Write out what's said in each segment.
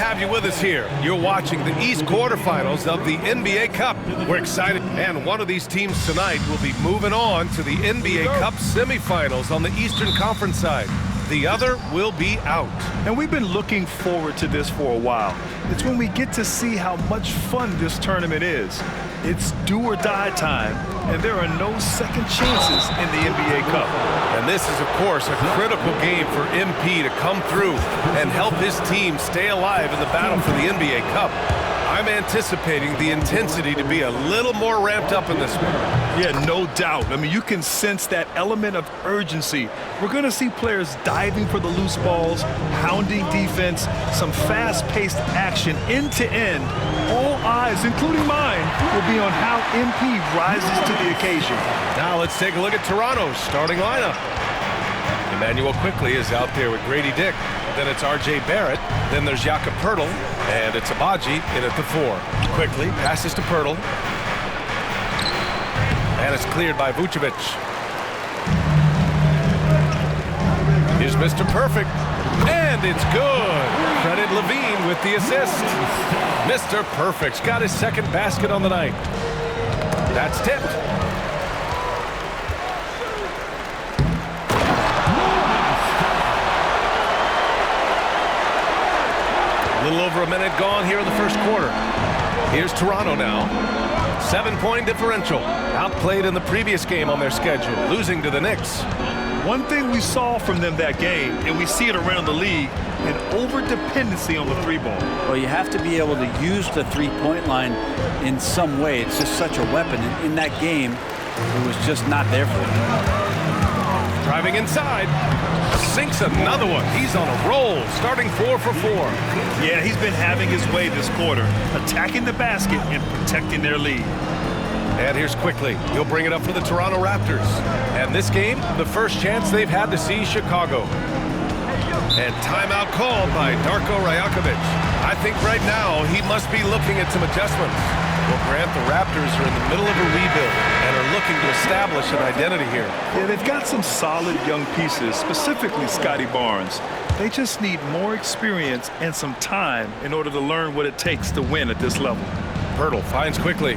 have you with us here. You're watching the East quarterfinals of the NBA Cup. We're excited, and one of these teams tonight will be moving on to the NBA Cup semifinals on the Eastern Conference side. The other will be out. And we've been looking forward to this for a while. It's when we get to see how much fun this tournament is. It's do or die time, and there are no second chances in the NBA Cup. And this is, of course, a critical game for MP to come through and help his team stay alive in the battle for the NBA Cup. I'm anticipating the intensity to be a little more ramped up in this one. Yeah, no doubt. I mean, you can sense that element of urgency. We're going to see players diving for the loose balls, hounding defense, some fast-paced action end-to-end. All eyes, including mine, will be on how MP rises to the occasion. Now let's take a look at Toronto's starting lineup. Emmanuel quickly is out there with Grady Dick. Then it's R.J. Barrett. Then there's Jakob Poeltl. And it's Abaji in at the 4. Quickly passes to Poeltl. And it's cleared by Vucevic. Here's Mr. Perfect. And it's good. Credit Levine with the assist. Mr. Perfect's got his second basket on the night. That's tipped. A little over a minute gone here in the first quarter. Here's Toronto now. 7-point differential. Outplayed in the previous game on their schedule, losing to the Knicks. One thing we saw from them that game, and we see it around the league, an over-dependency on the three-ball. Well, you have to be able to use the three-point line in some way. It's just such a weapon. And in that game, it was just not there for them. Driving inside. Sinks another one. He's on a roll, starting 4 for 4. Yeah, he's been having his way this quarter, attacking the basket and protecting their lead. And here's quickly. He'll bring it up for the Toronto Raptors. And this game, the first chance they've had to see Chicago. And timeout called by Darko Rajakovic. I think right now he must be looking at some adjustments. Well, Grant, the Raptors are in the middle of a rebuild and are looking to establish an identity here. Yeah, they've got some solid young pieces, specifically Scotty Barnes. They just need more experience and some time in order to learn what it takes to win at this level. Poeltl finds quickly.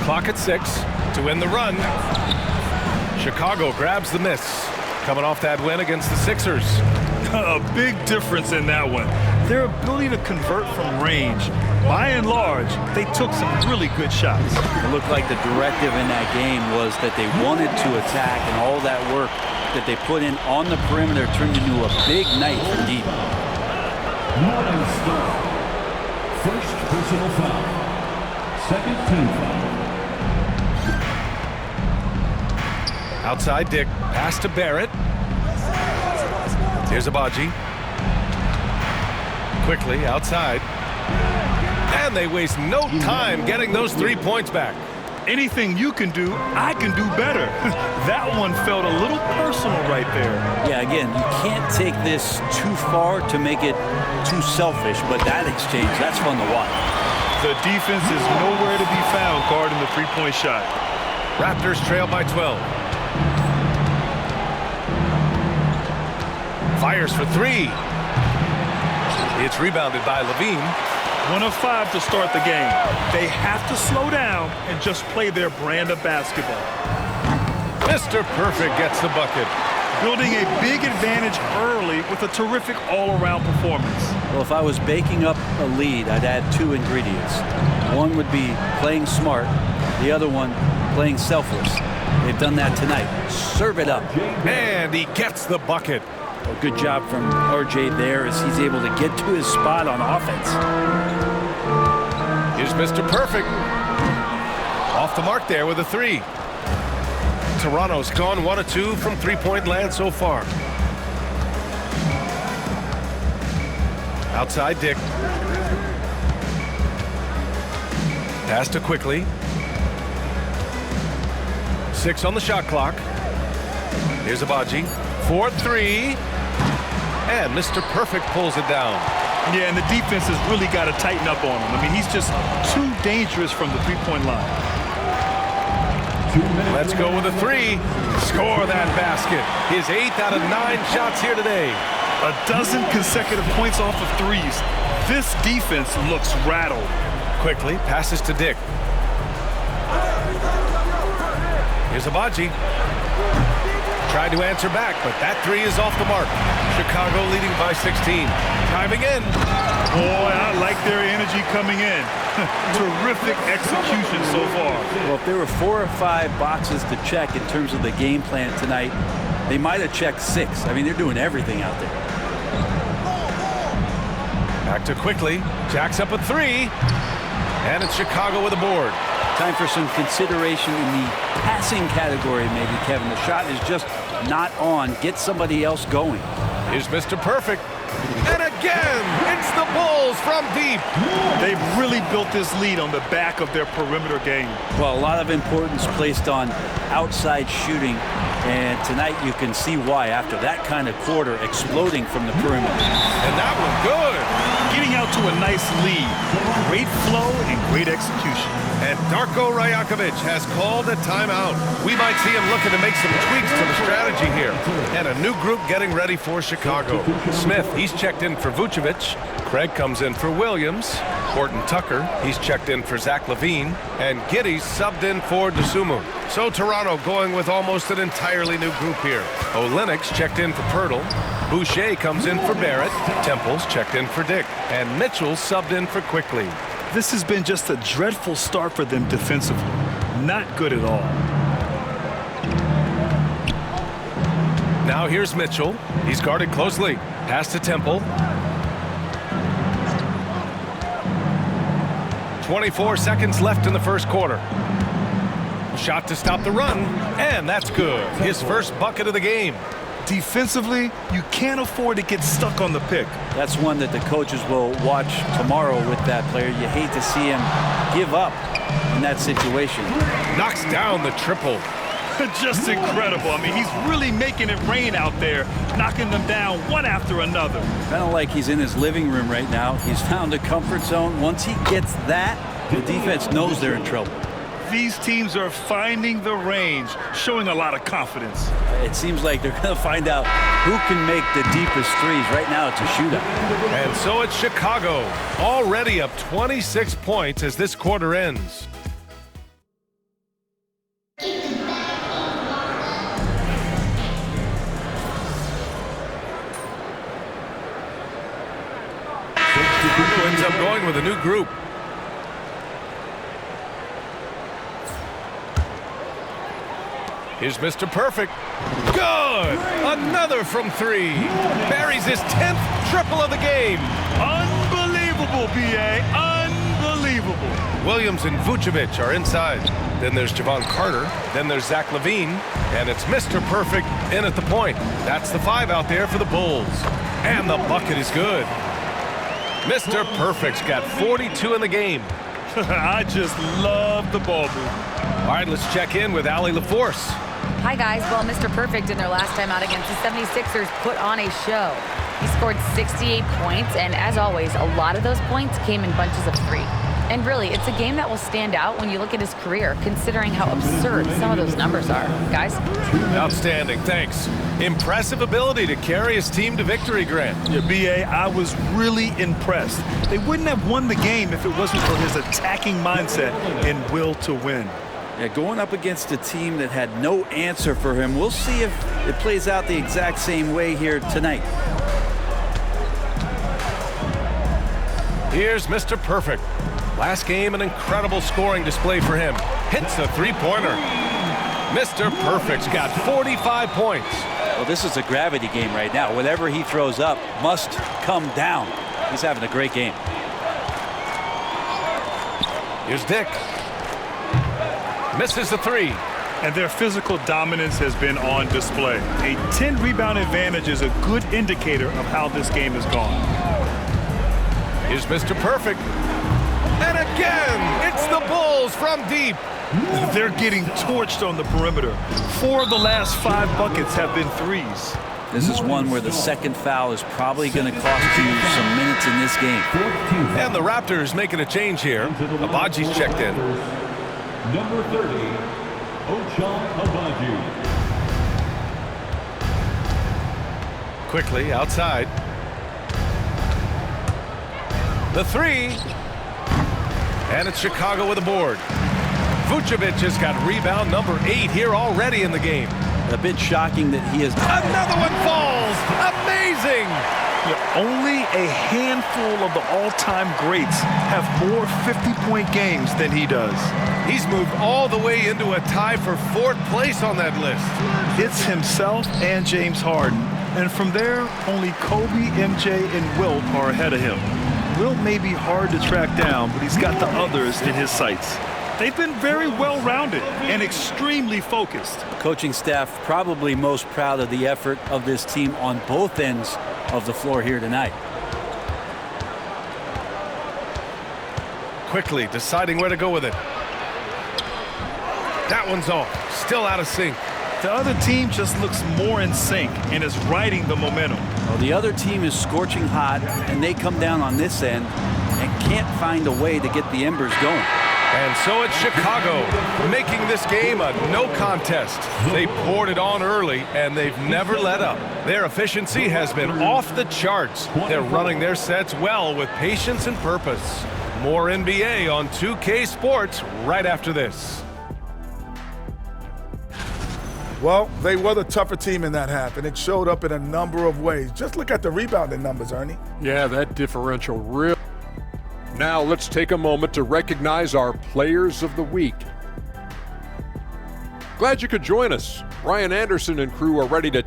Clock at 6 to win the run. Chicago grabs the miss. Coming off that win against the Sixers. A big difference in that one. Their ability to convert from range. By and large, they took some really good shots. It looked like the directive in that game was that they wanted to attack, and all that work that they put in on the perimeter turned into a big night for deep. First personal foul. Second team foul. Outside Dick, pass to Barrett. Here's Abaji. Quickly outside. And they waste no time getting those 3 points back. Anything you can do, I can do better. That one felt a little personal right there. Yeah, again, you can't take this too far to make it too selfish, but that exchange, that's fun to watch. The defense is nowhere to be found guarding the three-point shot. Raptors trail by 12. Fires for 3. It's rebounded by Levine. 1 of 5 to start the game. They have to slow down and just play their brand of basketball. Mr. Perfect gets the bucket. Building a big advantage early with a terrific all-around performance. Well, if I was baking up a lead, I'd add 2 ingredients. One would be playing smart. The other one, playing selfless. They've done that tonight. Serve it up. And he gets the bucket. A good job from RJ there as he's able to get to his spot on offense. Here's Mr. Perfect. Off the mark there with a 3. Toronto's gone 1 of 2 from three-point land so far. Outside Dick. Pass to quickly. 6 on the shot clock. Here's Abaji. 4-3. And Mr. Perfect pulls it down. Yeah, and the defense has really got to tighten up on him. I mean, he's just too dangerous from the three-point line. Let's go with a three. Score that basket. His 8th out of 9 shots here today. A dozen consecutive points off of threes. This defense looks rattled. Quickly passes to Dick. Here's Abaji. Tried to answer back, but that three is off the mark. Chicago leading by 16. Driving in. Boy, I like their energy coming in. Terrific execution so far. Well, if there were 4 or 5 boxes to check in terms of the game plan tonight, they might have checked 6. I mean, they're doing everything out there. Back to Quickly. Jacks up a three. And it's Chicago with a board. Time for some consideration in the passing category, maybe, Kevin. The shot is just not on. Get somebody else going. Here's Mr. Perfect. And again, it's the Bulls from deep. They've really built this lead on the back of their perimeter game. Well, a lot of importance placed on outside shooting. And tonight you can see why after that kind of quarter exploding from the perimeter. And that was good. Getting out to a nice lead. Great flow and great execution. And Darko Rajakovic has called a timeout. We might see him looking to make some tweaks to the strategy here. And a new group getting ready for Chicago. Smith, he's checked in for Vucevic. Craig comes in for Williams. Horton Tucker, he's checked in for Zach LaVine. And Giddey's subbed in for Dosunmu. So Toronto going with almost an entirely new group here. Olynyk's checked in for Pirtle. Boucher comes in for Barrett. Temple's checked in for Dick. And Mitchell subbed in for Quickly. This has been just a dreadful start for them defensively. Not good at all. Now here's Mitchell. He's guarded closely. Pass to Temple. 24 seconds left in the first quarter. Shot to stop the run, and that's good. His first bucket of the game. Defensively, you can't afford to get stuck on the pick. That's one that the coaches will watch tomorrow with that player. You hate to see him give up in that situation. Knocks down the triple. Just incredible. I mean, he's really making it rain out there, knocking them down one after another. Kind of like he's in his living room right now. He's found a comfort zone. Once he gets that, the defense knows they're in trouble. These teams are finding the range, showing a lot of confidence. It seems like they're going to find out who can make the deepest threes. Right now, it's a shootout. And so it's Chicago, already up 26 points as this quarter ends. Chicago ends up going with a new group. Here's Mr. Perfect. Good! Another from three. Buries his 10th triple of the game. Unbelievable, B.A. Unbelievable. Williams and Vucevic are inside. Then there's Javon Carter. Then there's Zach LaVine. And it's Mr. Perfect in at the point. That's the 5 out there for the Bulls. And the bucket is good. Mr. Perfect's got 42 in the game. I just love the ball move. All right, let's check in with Allie LaForce. Hi, guys. Well, Mr. Perfect in their last time out against the 76ers put on a show. He scored 68 points, and as always, a lot of those points came in bunches of 3. And really, it's a game that will stand out when you look at his career, considering how absurd some of those numbers are. Guys? Outstanding, thanks. Impressive ability to carry his team to victory, Grant. Yeah, B.A., I was really impressed. They wouldn't have won the game if it wasn't for his attacking mindset and will to win. Yeah, going up against a team that had no answer for him. We'll see if it plays out the exact same way here tonight. Here's Mr. Perfect. Last game, an incredible scoring display for him. Hits a three-pointer. Mr. Perfect's got 45 points. Well, this is a gravity game right now. Whatever he throws up must come down. He's having a great game. Here's Dick. Misses the 3. And their physical dominance has been on display. A 10-rebound advantage is a good indicator of how this game has gone. Here's Mr. Perfect. And again, it's the Bulls from deep. They're getting torched on the perimeter. 4 of the last 5 buckets have been threes. This is one where the second foul is probably going to cost you some minutes in this game. And the Raptors making a change here. Abaji's checked in. Number 30, Quickly outside. The three. And it's Chicago with a board. Vucevic has got rebound number 8 here already in the game. A bit shocking that he has... Another one falls. Amazing. Yeah, only a handful of the all-time greats have more 50-point games than he does. He's moved all the way into a tie for 4th place on that list. It's himself and James Harden. And from there, only Kobe, MJ, and Wilt are ahead of him. Wilt may be hard to track down, but he's got the others in his sights. They've been very well-rounded and extremely focused. Coaching staff probably most proud of the effort of this team on both ends of the floor here tonight. Quickly deciding where to go with it. That one's off. Still out of sync. The other team just looks more in sync and is riding the momentum. Well, the other team is scorching hot, and they come down on this end and can't find a way to get the embers going. And so it's Chicago making this game a no contest. They poured it on early, and they've never let up. Their efficiency has been off the charts. They're running their sets well with patience and purpose. More NBA on 2K Sports right after this. Well, they were the tougher team in that half, and it showed up in a number of ways. Just look at the rebounding numbers, Ernie. Yeah, that differential really. Now let's take a moment to recognize our Players of the Week. Glad you could join us. Ryan Anderson and crew are ready to...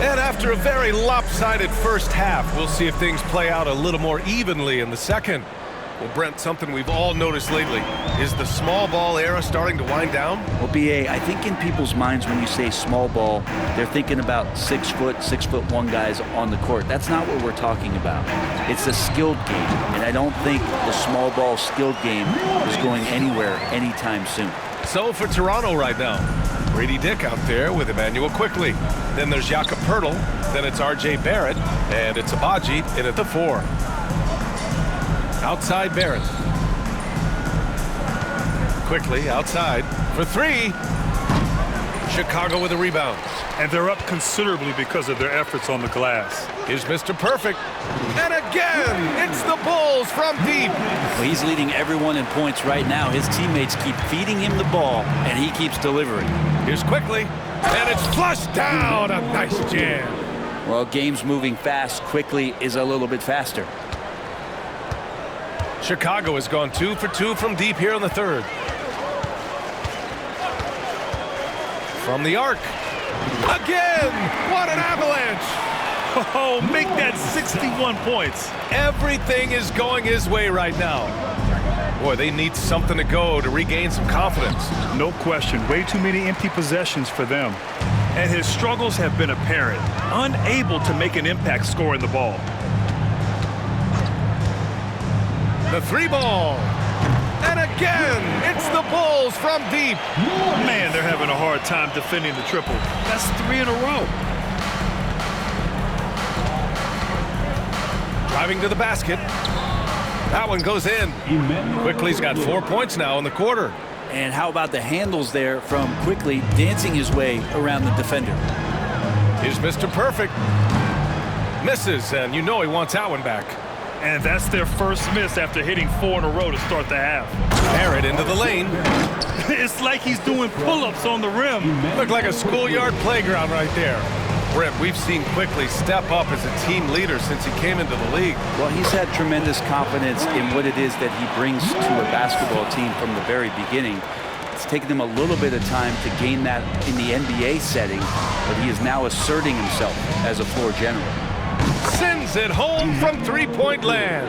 And after a very lopsided first half, we'll see if things play out a little more evenly in the second. Well, Brent, something we've all noticed lately, is the small ball era starting to wind down? Well, BA, I think in people's minds when you say small ball, they're thinking about 6'1" guys on the court. That's not what we're talking about. It's a skilled game, and I don't think the small ball skilled game is going anywhere anytime soon. So for Toronto right now, Brady Dick out there with Emmanuel Quickly. Then there's Jakob Poeltl. Then it's R.J. Barrett. And it's Abaji in at the 4. Outside Barrett. Quickly outside for 3. Chicago with a rebound. And they're up considerably because of their efforts on the glass. Here's Mr. Perfect. And again, it's the Bulls from deep. Well, he's leading everyone in points right now. His teammates keep feeding him the ball, and he keeps delivering. Here's Quickly. And it's flushed down. A nice jam. Well, games moving fast. Quickly is a little bit faster. Chicago has gone 2 for 2 from deep here in the third. From the arc. Again! What an avalanche! Oh, make that 61 points. Everything is going his way right now. Boy, they need something to go to regain some confidence. No question. Way too many empty possessions for them. And his struggles have been apparent. Unable to make an impact scoring the ball. The 3 ball. And again, it's the Bulls from deep. Man, they're having a hard time defending the triple. That's 3 in a row. Driving to the basket. That one goes in. Quickly's got 4 points now in the quarter. And how about the handles there from Quickly dancing his way around the defender. Here's Mr. Perfect. Misses, and you know he wants that one back. And that's their first miss after hitting 4 in a row to start the half. Barrett into the lane. It's like he's doing pull-ups on the rim. Looked like a schoolyard playground right there. Brent, we've seen Quickly step up as a team leader since he came into the league. Well, he's had tremendous confidence in what it is that he brings to a basketball team from the very beginning. It's taken him a little bit of time to gain that in the NBA setting, but he is now asserting himself as a floor general. Sends it home from three-point land.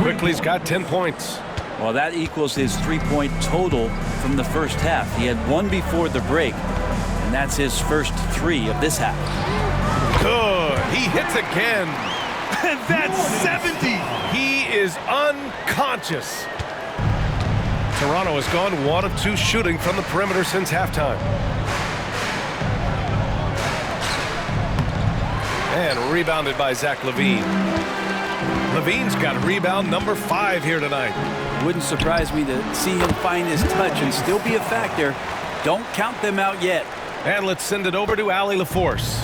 Quickly's got 10 points. Well, that equals his 3-point total from the first half. He had 1 before the break, and that's his first 3 of this half. Good. He hits again. And that's 70. He is unconscious. Toronto has gone 1 of 2 shooting from the perimeter since halftime. And rebounded by Zach Levine. Levine's got rebound number 5 here tonight. Wouldn't surprise me to see him find his touch and still be a factor. Don't count them out yet. And let's send it over to Allie LaForce.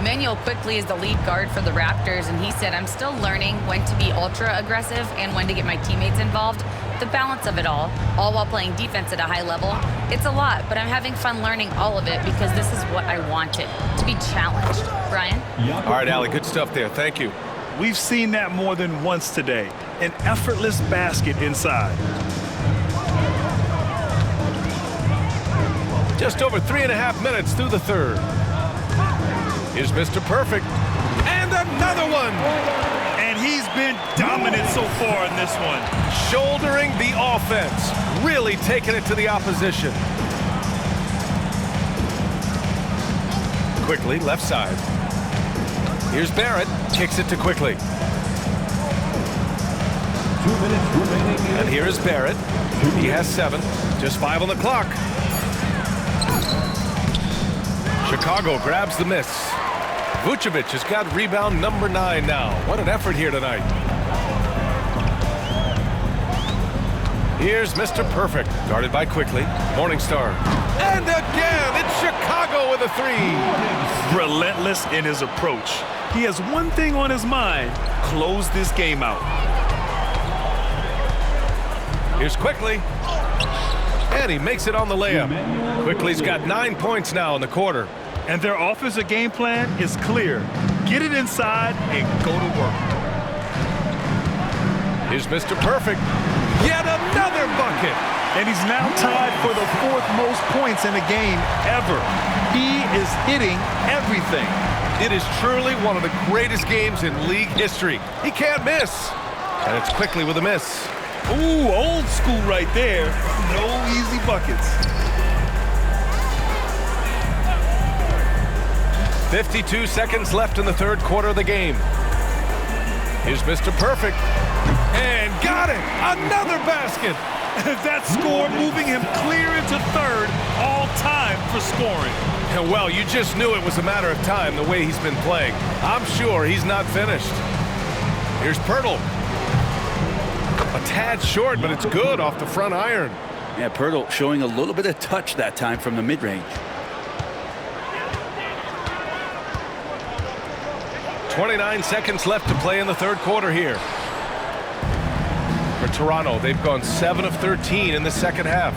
Manuel quickly is the lead guard for the Raptors, and he said, I'm still learning when to be ultra aggressive and when to get my teammates involved. The balance of it all while playing defense at a high level. It's a lot, but I'm having fun learning all of it because this is what I wanted, to be challenged. Brian? All right, Allie, good stuff there. Thank you. We've seen that more than once today. An effortless basket inside. Just over 3.5 minutes through the third. Here's Mr. Perfect. And another one! And he's been dominant so far in this one. Shouldering the offense. Really taking it to the opposition. Quickly, left side. Here's Barrett. Kicks it to Quickly. 2 minutes remaining. And here is Barrett. He has 7. Just 5 on the clock. Chicago grabs the miss. Vucevic has got rebound number 9 now. What an effort here tonight. Here's Mr. Perfect, guarded by Quickly. Morningstar. And again, it's Chicago with a 3. Relentless in his approach. He has one thing on his mind: close this game out. Here's Quickly. And he makes it on the layup. Quickly's got 9 points now in the quarter. And their offensive game plan is clear. Get it inside and go to work. Here's Mr. Perfect. Yet another bucket. And he's now tied for the 4th most points in a game ever. He is hitting everything. It is truly one of the greatest games in league history. He can't miss. And it's Quickly with a miss. Ooh, old school right there. No easy buckets. 52 seconds left in the third quarter of the game. Here's Mr. Perfect. And got it! Another basket! That score moving him clear into third, all time for scoring. And well, you just knew it was a matter of time the way he's been playing. I'm sure he's not finished. Here's Pirtle. A tad short, but it's good off the front iron. Yeah, Pirtle showing a little bit of touch that time from the mid-range. 29 seconds left to play in the third quarter here. For Toronto, they've gone 7 of 13 in the second half.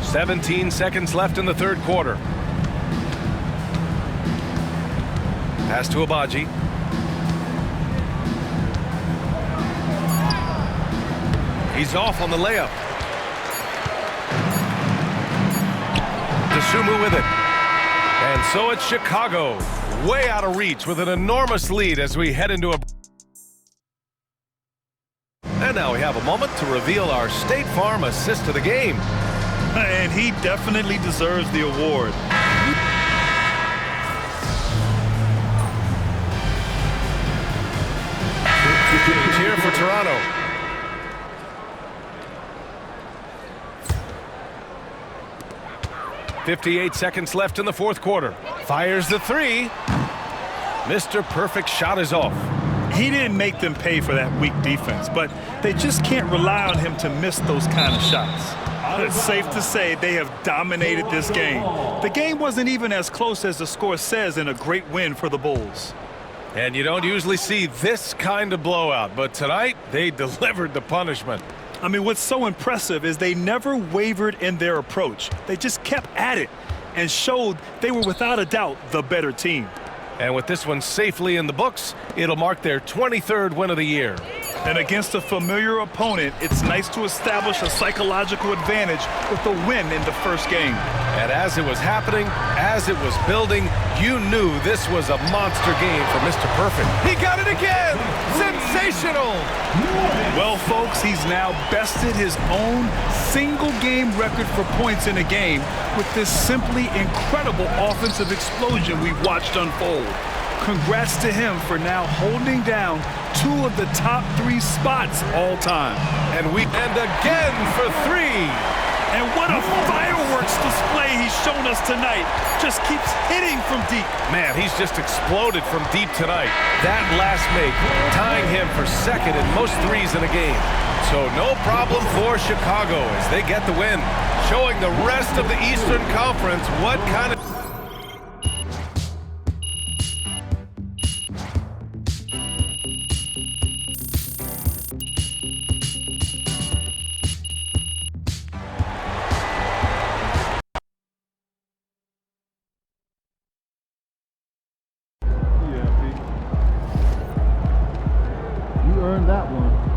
17 seconds left in the third quarter. Pass to Abaji. He's off on the layup. DeSumo with it. And so it's Chicago, way out of reach with an enormous lead as we head into a... And now we have a moment to reveal our State Farm assist of the game. And he definitely deserves the award. Cheer for Toronto. .58 seconds left in the fourth quarter. Fires the 3. Mr. Perfect shot is off. He didn't make them pay for that weak defense, but they just can't rely on him to miss those kind of shots. It's safe to say they have dominated this game. The game wasn't even as close as the score says in a great win for the Bulls. And you don't usually see this kind of blowout, but tonight they delivered the punishment. I mean, what's so impressive is they never wavered in their approach. They just kept at it and showed they were without a doubt the better team. And with this one safely in the books, it'll mark their 23rd win of the year. And against a familiar opponent, it's nice to establish a psychological advantage with the win in the first game. And as it was happening, as it was building, you knew this was a monster game for Mr. Perfect. He got it again! Sensational! Well, folks, he's now bested his own single-game record for points in a game with this simply incredible offensive explosion we've watched unfold. Congrats to him for now holding down 2 of the top 3 spots all time. And again for 3. And what a fireworks display he's shown us tonight. Just keeps hitting from deep. Man, he's just exploded from deep tonight. That last make, tying him for second in most threes in a game. So no problem for Chicago as they get the win, showing the rest of the Eastern Conference what kind of... You earned that one.